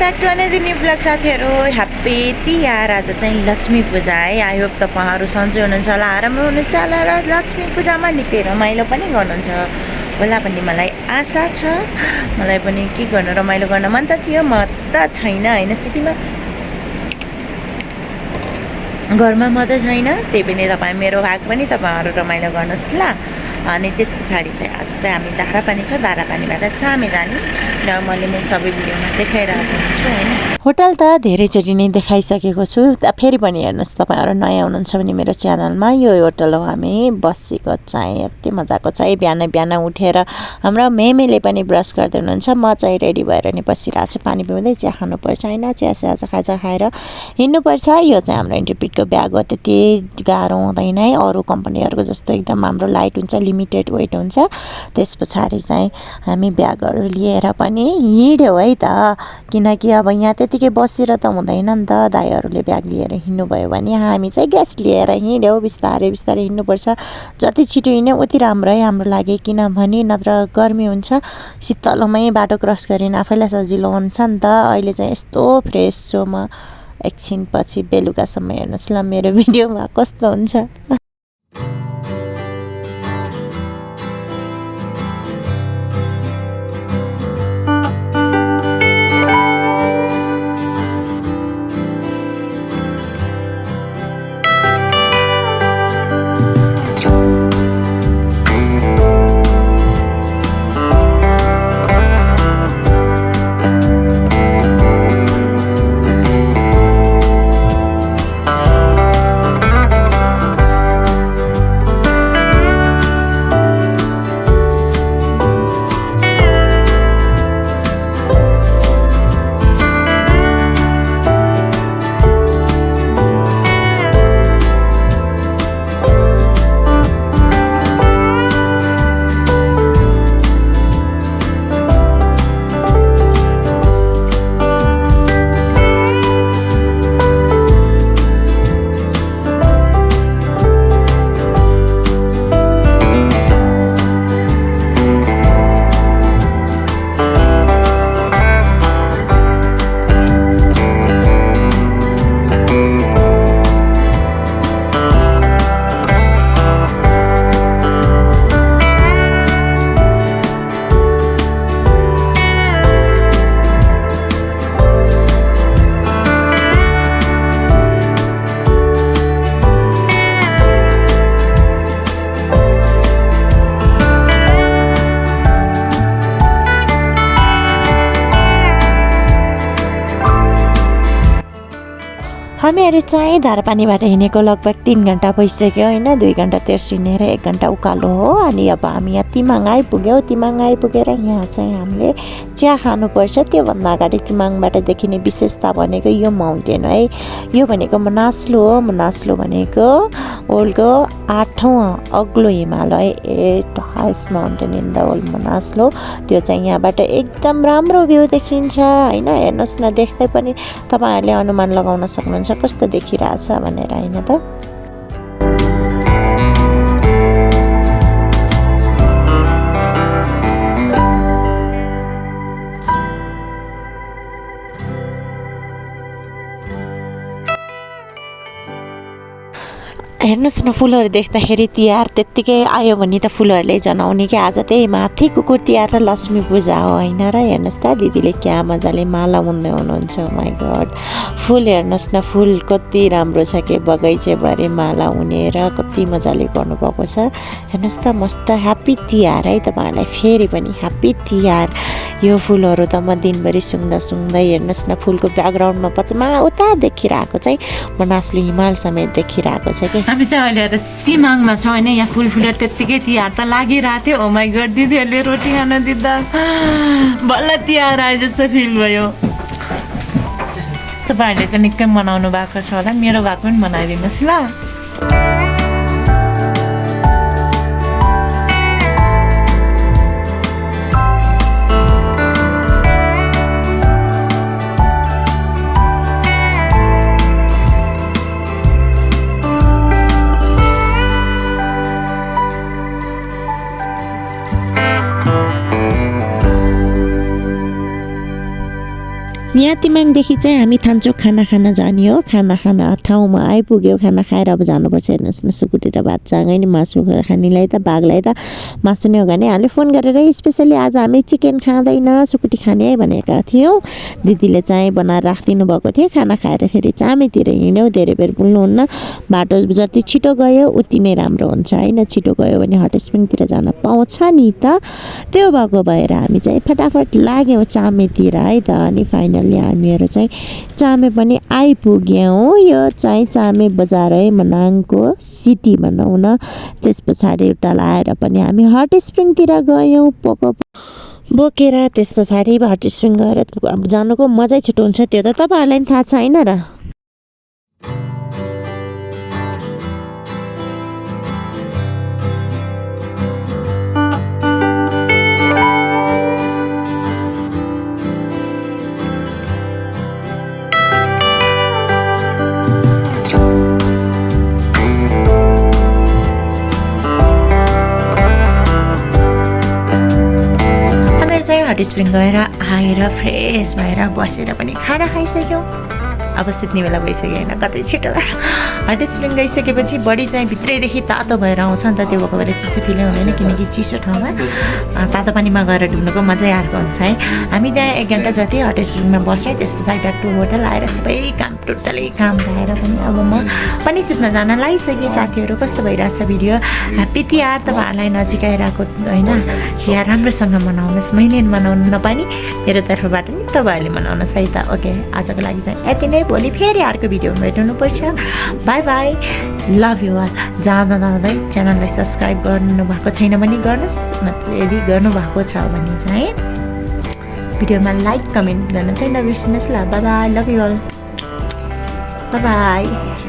Back to another new blog साथीहरू happy Tihar आज चाहिँ लक्ष्मी पूजा है आई होप तपाईँहरू सन्चै हुनुहुन्छ होला राम्रो हुनुहुन्छ होला र लक्ष्मी पूजामा निकै रमाइलो पनि गर्नुहुन्छ होला भन्ने मलाई आशा छ मलाई पनि के गर्नु रमाइलो गर्न मन त थियो म त छैन हैन सिटीमा घरमा म त छैन त्यही पनि तपाईँ मेरो भाग पनि तपाईँहरू रमाइलो गर्नुहोस् ल अनि त्यस पछाडि चाहिँ आज चाहिँ हामी धारापानी छ धारापानीबाट चामे जाने र मैले सबै भिडियोमा देखाइरहेको हुन्छु हैन होटल त धेरैचोटि नै देखाइसकेको छु फेरि पनि हेर्नुहोस् तपाईँहरू नयाँ हुनुहुन्छ भने मेरो च्यानलमा यो होटल हो हामी बसेको चाहिँ यति मजाको चाहिँ बिहान बिहान उठेर हाम्रो मेमेले पनि ब्रस गर्दै हुनुहुन्छ म चाहिँ रेडी भएर नि बसिरहेको छु पानी पिउँदै चिया खानुपर्छ हैन चिया खाजा खाएर हिँड्नुपर्छ यो चाहिँ हाम्रो इन्टरप्रिटको ब्याग हो त्यति गाह्रो हुँदैन है अरू कम्पनीहरूको जस्तो एकदम हाम्रो लाइट हुन्छ लिमिटेड वेट हुन्छ त्यस पछाडि चाहिँ हामी ब्यागहरू लिएर पनि हिँड्यौँ है त किनकि अब यहाँ त्यतिकै बसेर त हुँदैन नि त दाइहरूले ब्याग लिएर हिँड्नुभयो भने हामी चाहिँ ग्यास लिएर हिँड्यौँ बिस्तारै बिस्तारै हिँड्नुपर्छ जति छिटो हिँड्यौँ उति राम्रो है हाम्रो लागि किनभने नत्र गर्मी हुन्छ शीतलोमै बाटो क्रस गरेर आफैलाई सजिलो हुन्छ नि त अहिले चाहिँ यस्तो फ्रेस छु म एकछिन पछि बेलुकासम्म हेर्नुहोस् ल मेरो भिडियोमा कस्तो हुन्छ हामीहरू चाहिँ धारापानीबाट हिँडेको लगभग 3 घन्टा भइसक्यो हैन 2 घन्टा तेर्सो हिँडेर 1 घन्टा उकालो हो अनि अब हामी यहाँ तिमाङ आइपुग्यौँ तिमाङ आइपुगेर यहाँ चाहिँ हामीले चिया खानुपर्छ त्योभन्दा अगाडि तिमाङबाट देखिने विशेषता भनेको यो माउन्टेन है यो भनेको मनास्लो हो मनास्लो भनेको वर्ल्डको 8औं अग्लो Himalaya 8 highest mountain in the world Manaslu त्यो चाहिँ यहाँबाट एकदम राम्रो भ्यू देखिन्छ हैन हेर्नुहोस् न देख्दै पनि तपाईहरुले अनुमान लगाउन सक्नुहुन्छ कस्तो देखिरहेछ भनेर हैन त हेर्नुहोस् न फुलहरू देख्दाखेरि तिहार त्यत्तिकै आयो भने त फुलहरूले जनाउने कि आज त्यही माथि कुकुर तिहार र लक्ष्मी पूजा हो हैन र हेर्नुहोस् त दिदीले क्या मजाले माला बुन्दै हुनुहुन्छ माय गॉड फुल हेर्नुहोस् न फुल कति राम्रो छ के बगैँचाभरि माला उनेर कति मजाले गर्नुभएको छ हेर्नुहोस् त मस्त ह्याप्पी तिहार है तपाईहरुलाई फेरि पनि ह्याप्पी तिहार यो फुलहरू त म दिनभरि सुङ्दा सुङ्दै हेर्नुहोस् न फुलको ब्याकग्राउन्डमा पछिमा उता देखिरहेको चाहिँ मनास्लो हिमाल समेत देखिरहेको छ कि हामी चाहिँ अहिले तिमाङमा छौँ होइन यहाँ फुल फुलेर त्यत्तिकै तिहार त लागिरहेको थियो ओ माई गड दिदीहरूले रोटी खान दिँदा बल्ल तिहार आए जस्तो फिल भयो तपाईँहरूले त निकै मनाउनु भएको छ होला मेरो भएको पनि मनाइदिनुहोस् ल यहाँ तिमाङदेखि चाहिँ हामी थान्चोक खाना खान जाने हो। खाना ठाउँमा आइपुग्यो, खाना खाएर अब जानुपर्छ। हेर्नुहोस् न, सुकुटी र भात सँगै नि मासु खानेलाई त बाघलाई त मासु नै हो भने हामीले फोन गरेर स्पेसली आज हामी चिकन खाँदैन सुकुटी खाने है भनेका थियौँ। दिदीले चाहिँ बनाएर राखिदिनु भएको थियो। खाना खाएर फेरि चामेतिर हिँड्यौँ। धेरै बेर पुग्नुहुन्न, बाटो जति छिटो गयो उति नै राम्रो हुन्छ होइन। छिटो गयो भने हट स्प्रिङतिर जान पाउँछ नि त। त्यो भएको भएर हामी चाहिँ फटाफट लाग्यौँ चामेतिर है त। अनि फाइनल्ली हामीहरू चाहिँ चामे पनि आइपुग्यौँ। यो चाहिँ चामे बजार है, मनाङको सिटी भनौँ न। त्यस पछाडि उता लाएर पनि हामी हट स्प्रिङतिर गयौँ पोको बोकेर। त्यस पछाडि हट स्प्रिङ गएर जानुको मजै छुट्टो हुन्छ, त्यो त तपाईँहरूलाई पनि थाहा छ होइन र। हट स्प्रिङ गएर आएर फ्रेस भएर बसेर पनि खाना खाइसक्यौँ। अब सुत्ने बेला भइसक्यो होइन, कतै छिटो हट स्प्रिङ गइसकेपछि बडी चाहिँ भित्रैदेखि तातो भएर आउँछ नि त। त्यो भएको भएर चिसो फिलै हुँदैन, किनकि चिसो ठाउँमा तातो पानीमा गएर डुब्नुको मजै अर्को हुन्छ है। हामी त्यहाँ 1 घन्टा जति हट स्प्रिङमा बस्यौँ। त्यस पछाडि ब्याक टु होटल आएर सबै काम टोटली काम भएर पनि अब म पनि सुत्न जान लागिसकेँ। साथीहरू कस्तो भइरहेछ भिडियो। ह्याप्पी तिहार तपाईँहरूलाई नजिक आइरहेको होइन। तिहार राम्रोसँग मनाउनुहोस्, मैले मनाउनु नपानी मेरो तर्फबाट नि तपाईँहरूले मनाउनुहोस् है त। ओके, आजको लागि चाहिँ यति नै। भोलि फेरि अर्को भिडियोमा भेट्नुपर्छ। Bye bye, love you all. जाँदा च्यानललाई सब्सक्राइब गर्नुभएको छैन भने गर्नुहोस्, यदि गर्नुभएको छ भने चाहिँ भिडियोमा लाइक कमेन्ट गर्न चाहिँ नबिर्सिनुहोस् ल। Bye bye, love you all, bye by.